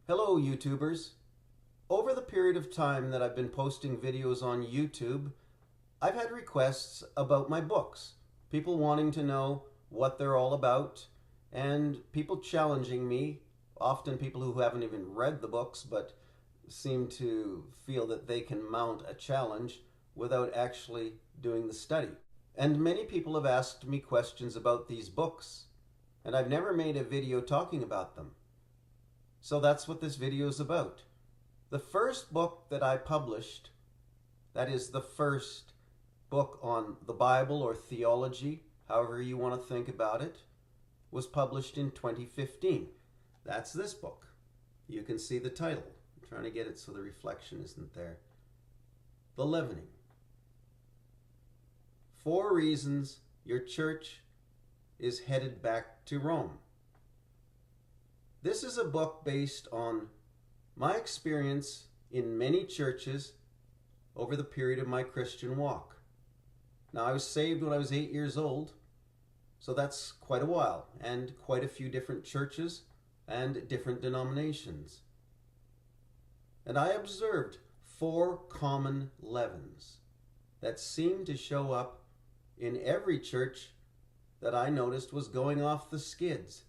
Hello YouTubers. Over the period of time that I've been posting videos on YouTube, I've had requests about my books. People wanting to know what they're all about, and people challenging me, often people who haven't even read the books but seem to feel that they can mount a challenge without actually doing the study. And many people have asked me questions about these books, and I've never made a video talking about them. So that's what this video is about. The first book that I published, that is the first book on the Bible or theology, however you want to think about it, was published in 2015. That's this book. You can see the title. I'm trying to get it so the reflection isn't there. The Leavening. 4 reasons your church is headed back to Rome. This is a book based on my experience in many churches over the period of my Christian walk. Now, I was saved when I was 8 years old, so that's quite a while, and quite a few different churches and different denominations. And I observed 4 common leavens that seemed to show up in every church that I noticed was going off the skids,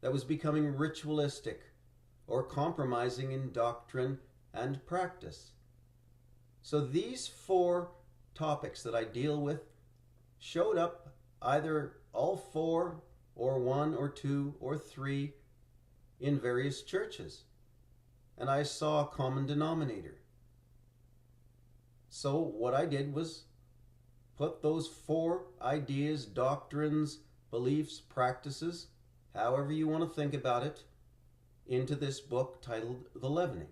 that was becoming ritualistic or compromising in doctrine and practice. So these 4 topics that I deal with showed up either all 4 or 1 or 2 or 3 in various churches. And I saw a common denominator. So what I did was put those 4 ideas, doctrines, beliefs, practices, however you want to think about it, into this book titled The Leavening.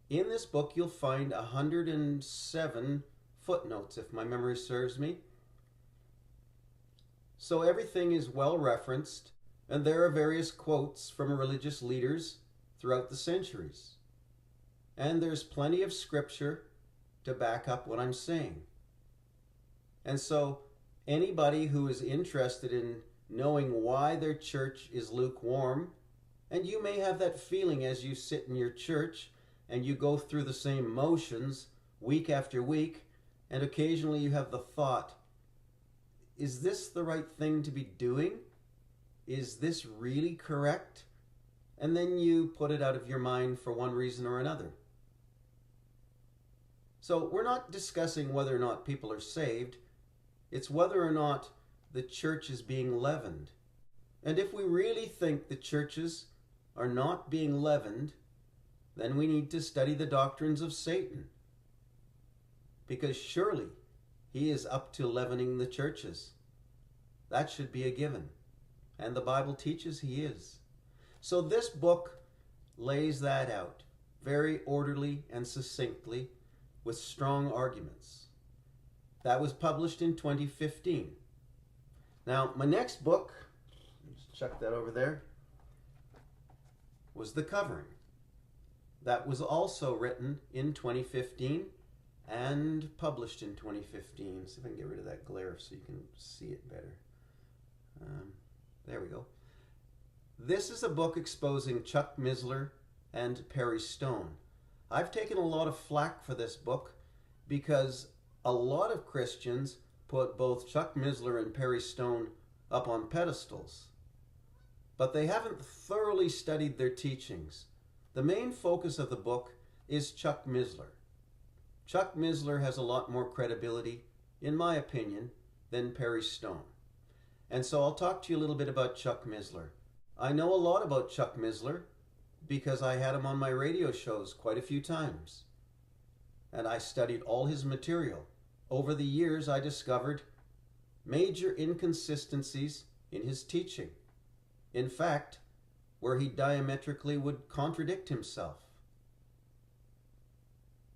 In this book you'll find 107 footnotes, if my memory serves me. So everything is well referenced, and there are various quotes from religious leaders throughout the centuries. And there's plenty of scripture to back up what I'm saying. And so anybody who is interested in knowing why their church is lukewarm, and you may have that feeling as you sit in your church and you go through the same motions week after week, and occasionally you have the thought, is this the right thing to be doing? Is this really correct? And then you put it out of your mind for one reason or another. So we're not discussing whether or not people are saved. It's whether or not the church is being leavened. And if we really think the churches are not being leavened, then we need to study the doctrines of Satan. Because surely he is up to leavening the churches. That should be a given. And the Bible teaches he is. So this book lays that out very orderly and succinctly with strong arguments. That was published in 2015. Now, my next book, just check that over there, was The Covering. That was also written in 2015 and published in 2015. See if I can get rid of that glare so you can see it better. There we go. This is a book exposing Chuck Missler and Perry Stone. I've taken a lot of flack for this book because a lot of Christians put both Chuck Missler and Perry Stone up on pedestals, but they haven't thoroughly studied their teachings. The main focus of the book is Chuck Missler. Chuck Missler has a lot more credibility, in my opinion, than Perry Stone. And so I'll talk to you a little bit about Chuck Missler. I know a lot about Chuck Missler because I had him on my radio shows quite a few times. And I studied all his material. Over the years, I discovered major inconsistencies in his teaching. In fact, where he diametrically would contradict himself.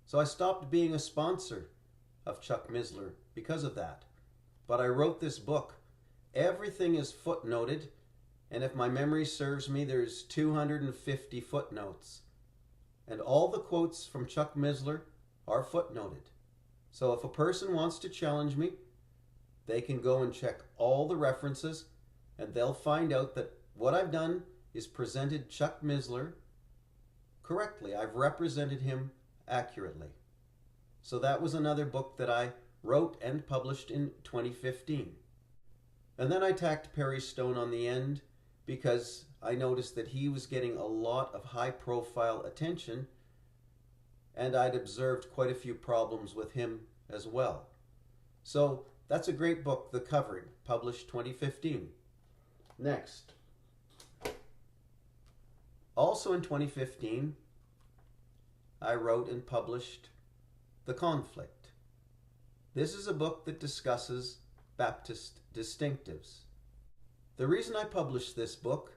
So I stopped being a sponsor of Chuck Missler because of that. But I wrote this book. Everything is footnoted, and if my memory serves me, there's 250 footnotes. And all the quotes from Chuck Missler are footnoted. So if a person wants to challenge me, they can go and check all the references, and they'll find out that what I've done is presented Chuck Missler correctly. I've represented him accurately. So that was another book that I wrote and published in 2015. And then I tacked Perry Stone on the end because I noticed that he was getting a lot of high-profile attention, and I'd observed quite a few problems with him as well. So that's a great book, The Covering, published 2015. Next. Also in 2015, I wrote and published The Conflict. This is a book that discusses Baptist distinctives. The reason I published this book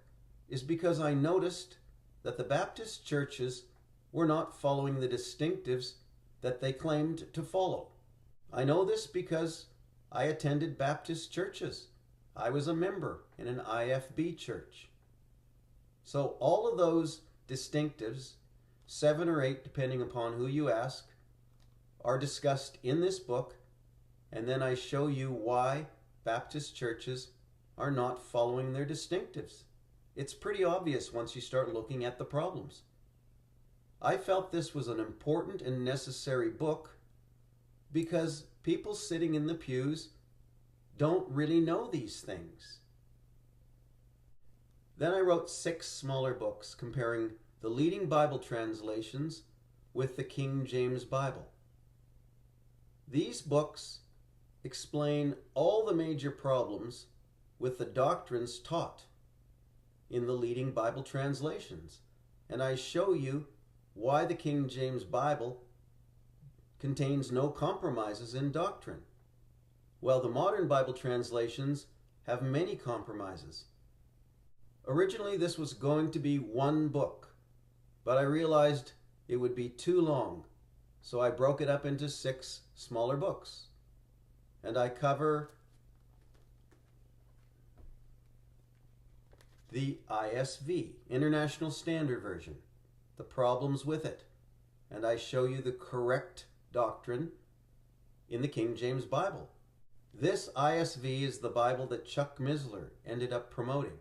is because I noticed that the Baptist churches were not following the distinctives that they claimed to follow. I know this because I attended Baptist churches. I was a member in an IFB church. So all of those distinctives, 7 or 8 depending upon who you ask, are discussed in this book, and then I show you why Baptist churches are not following their distinctives. It's pretty obvious once you start looking at the problems. I felt this was an important and necessary book because people sitting in the pews don't really know these things. Then I wrote 6 smaller books comparing the leading Bible translations with the King James Bible. These books explain all the major problems with the doctrines taught in the leading Bible translations, and I show you why the King James Bible contains no compromises in doctrine, while the modern Bible translations have many compromises. Originally, this was going to be one book, but I realized it would be too long, so I broke it up into 6 smaller books. And I cover the ISV, International Standard Version, the problems with it, and I show you the correct doctrine in the King James Bible. This ISV is the Bible that Chuck Missler ended up promoting.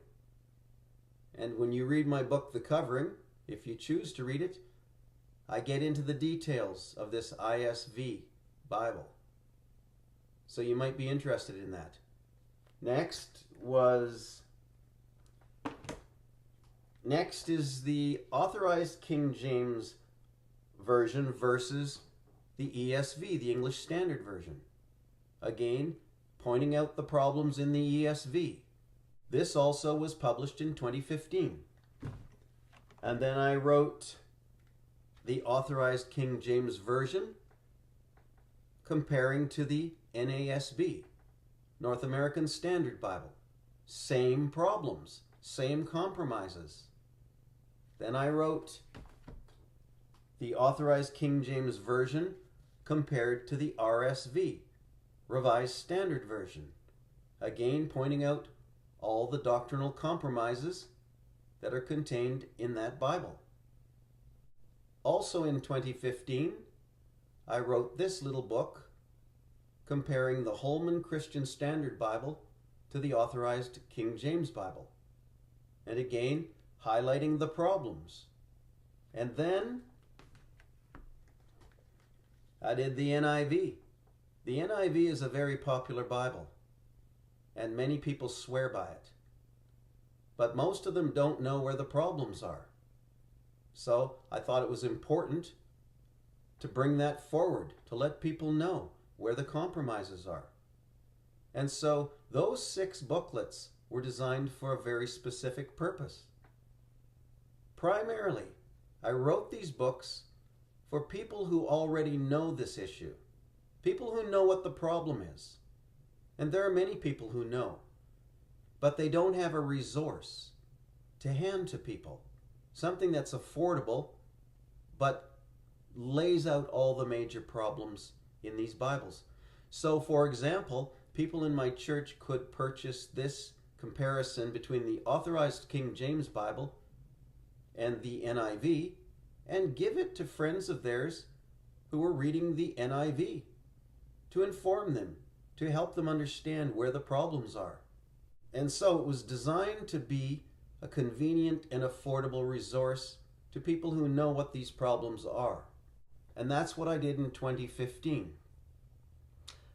And when you read my book, The Covering, if you choose to read it, I get into the details of this ISV Bible. So you might be interested in that. Next is the Authorized King James Version versus the ESV, the English Standard Version. Again, pointing out the problems in the ESV. This also was published in 2015. And then I wrote the Authorized King James Version comparing to the NASB, North American Standard Bible. Same problems, same compromises. Then I wrote the Authorized King James Version compared to the RSV, Revised Standard Version. Again, pointing out all the doctrinal compromises that are contained in that Bible. Also in 2015, I wrote this little book comparing the Holman Christian Standard Bible to the Authorized King James Bible. And again, highlighting the problems. And then I did the NIV. The NIV is a very popular Bible, and many people swear by it. But most of them don't know where the problems are. So I thought it was important to bring that forward, to let people know where the compromises are. And so those 6 booklets were designed for a very specific purpose. Primarily, I wrote these books for people who already know this issue, people who know what the problem is. And there are many people who know, but they don't have a resource to hand to people, something that's affordable but lays out all the major problems in these Bibles. So, for example, people in my church could purchase this comparison between the Authorized King James Bible and the NIV and give it to friends of theirs who are reading the NIV to inform them, to help them understand where the problems are. And so it was designed to be a convenient and affordable resource to people who know what these problems are. And that's what I did in 2015.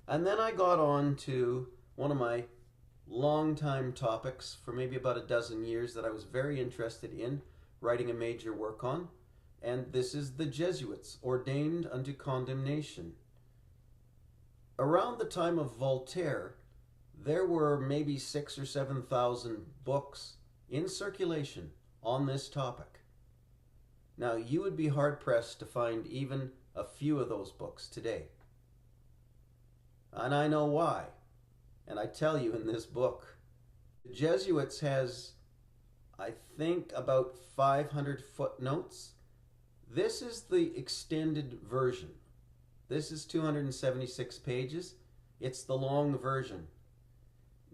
And then I got on to one of my long-time topics for maybe about a dozen years that I was very interested in writing a major work on, and this is the Jesuits, ordained unto condemnation. Around the time of Voltaire, there were maybe 6,000 or 7,000 books in circulation on this topic. Now, you would be hard-pressed to find even a few of those books today. And I know why. And I tell you in this book. The Jesuits has, I think, about 500 footnotes. This is the extended version. This is 276 pages. It's the long version.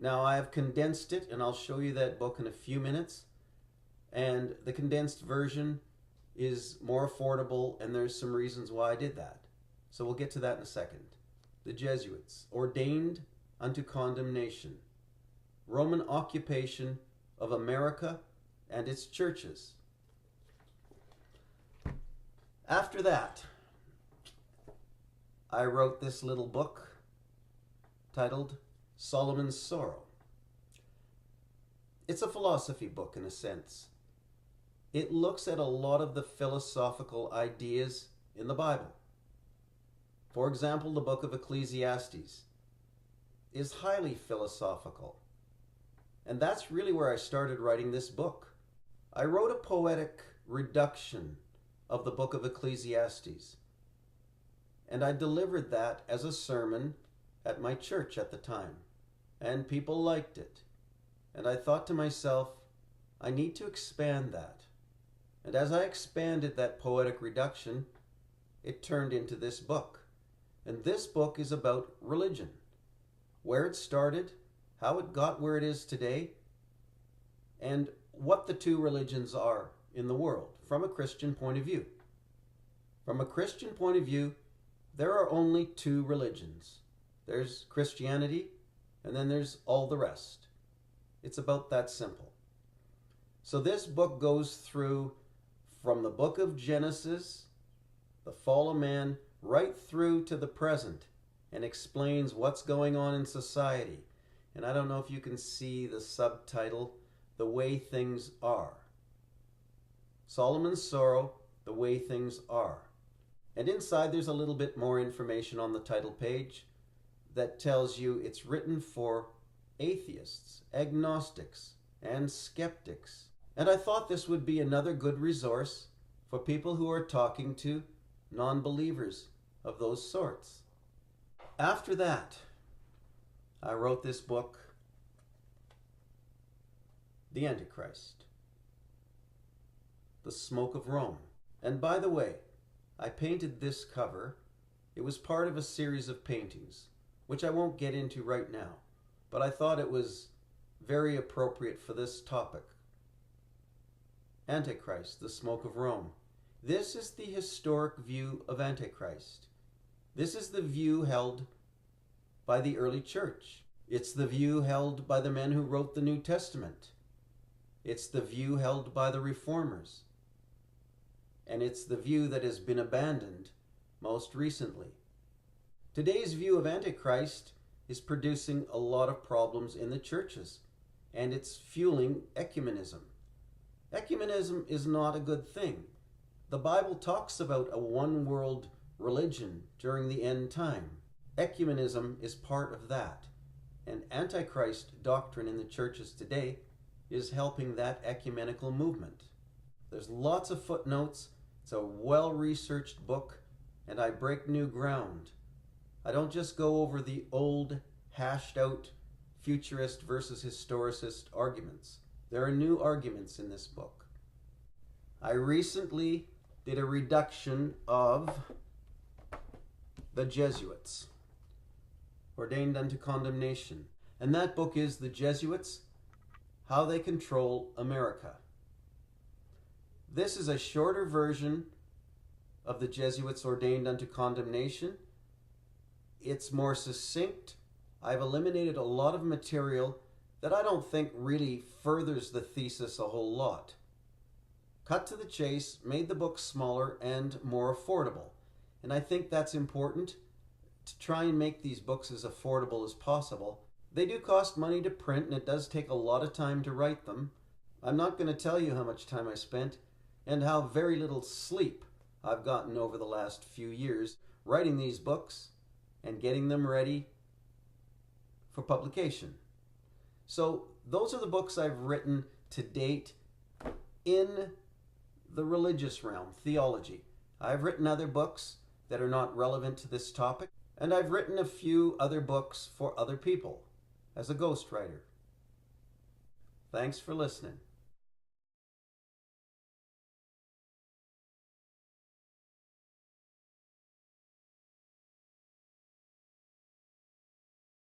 Now, I have condensed it, and I'll show you that book in a few minutes. And the condensed version is more affordable, and there's some reasons why I did that. So we'll get to that in a second. The Jesuits, ordained unto condemnation. Roman occupation of America and its churches. After that, I wrote this little book titled Solomon's Sorrow. It's a philosophy book in a sense. It looks at a lot of the philosophical ideas in the Bible. For example, the book of Ecclesiastes is highly philosophical. And that's really where I started writing this book. I wrote a poetic reduction of the book of Ecclesiastes. And I delivered that as a sermon at my church at the time. And people liked it. And I thought to myself, I need to expand that. And as I expanded that poetic reduction, it turned into this book. And this book is about religion. Where it started, how it got where it is today, and what the two religions are in the world from a Christian point of view. From a Christian point of view, there are only two religions. There's Christianity, and then there's all the rest. It's about that simple. So this book goes through from the book of Genesis, the fall of man, right through to the present, and explains what's going on in society. And I don't know if you can see the subtitle, The Way Things Are. Solomon's Sorrow, The Way Things Are. And inside there's a little bit more information on the title page that tells you it's written for atheists, agnostics, and skeptics. And I thought this would be another good resource for people who are talking to non-believers of those sorts. After that, I wrote this book, The Antichrist, The Smoke of Rome. And by the way, I painted this cover. It was part of a series of paintings, which I won't get into right now, but I thought it was very appropriate for this topic. Antichrist, the Smoke of Rome. This is the historic view of Antichrist. This is the view held by the early church. It's the view held by the men who wrote the New Testament. It's the view held by the reformers. And it's the view that has been abandoned most recently. Today's view of Antichrist is producing a lot of problems in the churches, and it's fueling ecumenism. Ecumenism is not a good thing. The Bible talks about a one-world religion during the end time. Ecumenism is part of that, and Antichrist doctrine in the churches today is helping that ecumenical movement. There's lots of footnotes. It's a well-researched book, and I break new ground. I don't just go over the old, hashed-out futurist versus historicist arguments. There are new arguments in this book. I recently did a reduction of the Jesuits, ordained unto condemnation. And that book is The Jesuits, How They Control America. This is a shorter version of the Jesuits ordained unto condemnation. It's more succinct. I've eliminated a lot of material that I don't think really furthers the thesis a whole lot. Cut to the chase, made the books smaller and more affordable. And I think that's important, to try and make these books as affordable as possible. They do cost money to print, and it does take a lot of time to write them. I'm not going to tell you how much time I spent and how very little sleep I've gotten over the last few years writing these books and getting them ready for publication. So those are the books I've written to date in the religious realm, theology. I've written other books that are not relevant to this topic, and I've written a few other books for other people as a ghostwriter. Thanks for listening.